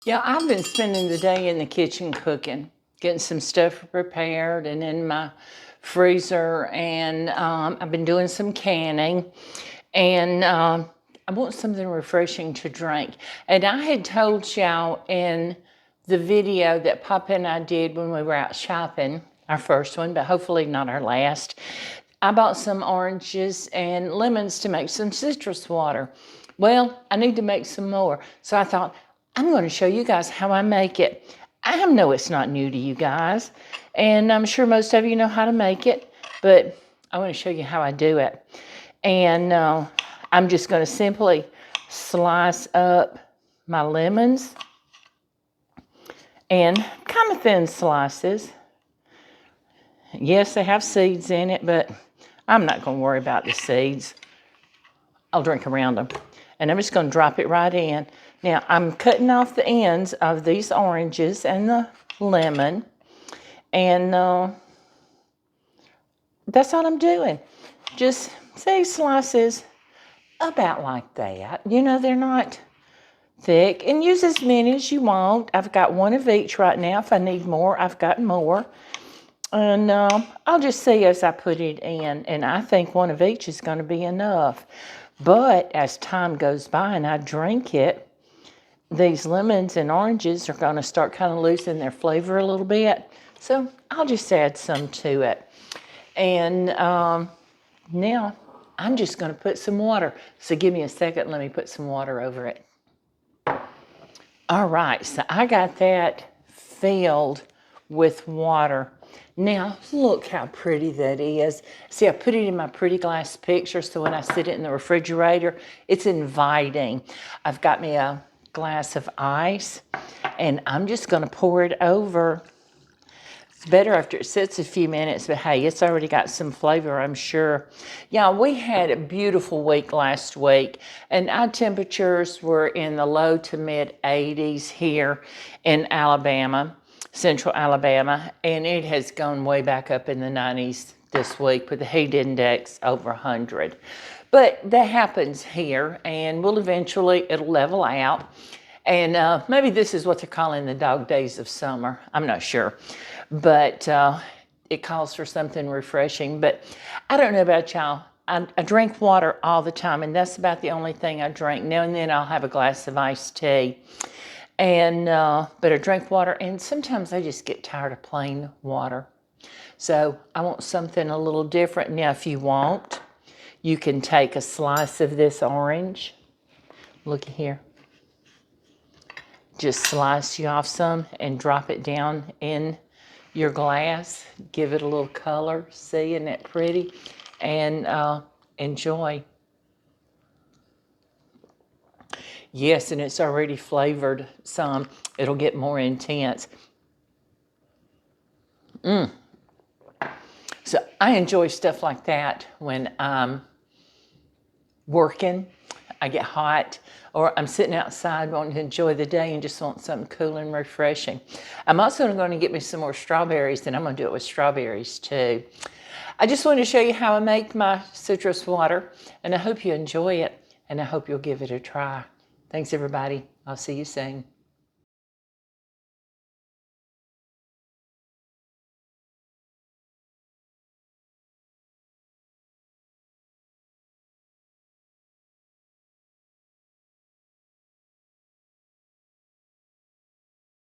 Yeah, I've been spending the day in the kitchen cooking, getting some stuff prepared and in my freezer, and I've been doing some canning, and I want something refreshing to drink. And I had told y'all in the video that Papa and I did when we were out shopping, our first one, but hopefully not our last. I bought some oranges and lemons to make some citrus water. Well, I need to make some more. So I thought, I'm going to show you guys how I make it. I know it's not new to you guys, and I'm sure most of you know how to make it, but I want to show you how I do it. And I'm just going to simply slice up my lemons, and kind of thin slices. Yes, they have seeds in it, but I'm not going to worry about the seeds. I'll drink around them. And I'm just going to drop it right in. Now, I'm cutting off the ends of these oranges and the lemon. And that's all I'm doing. Just say slices about like that. You know, they're not thick. And use as many as you want. I've got one of each right now. If I need more, I've got more. And I'll just see as I put it in. And I think one of each is going to be enough. But as time goes by and I drink it, these lemons and oranges are going to start kind of losing their flavor a little bit. So I'll just add some to it. And now I'm just going to put some water. So give me a second. Let me put some water over it. All right. So I got that filled with water. Now, look how pretty that is. See, I put it in my pretty glass picture, so when I sit it in the refrigerator, it's inviting. I've got me a glass of ice, and I'm just going to pour it over. It's better after it sits a few minutes, but hey, it's already got some flavor, I'm sure. Yeah, we had a beautiful week last week, and our temperatures were in the low to mid 80s here in Alabama. Central Alabama, and it has gone way back up in the 90s this week with the heat index over 100. But that happens here, and it'll level out. And maybe this is what they're calling the dog days of summer. I'm not sure. But it calls for something refreshing. But I don't know about y'all. I drink water all the time, and that's about the only thing I drink. Now and then I'll have a glass of iced tea. And but I drink water, and sometimes I just get tired of plain water. So I want something a little different. Now, if you want, you can take a slice of this orange. Look here. Just slice you off some and drop it down in your glass. Give it a little color. See, isn't that pretty? And enjoy. Yes, and it's already flavored some. It'll get more intense. So I enjoy stuff like that when I'm working. I get hot, or I'm sitting outside wanting to enjoy the day and just want something cool and refreshing. I'm also going to get me some more strawberries, and I'm going to do it with strawberries too. I just wanted to show you how I make my citrus water, and I hope you enjoy it, and I hope you'll give it a try. Thanks, everybody. I'll see you soon.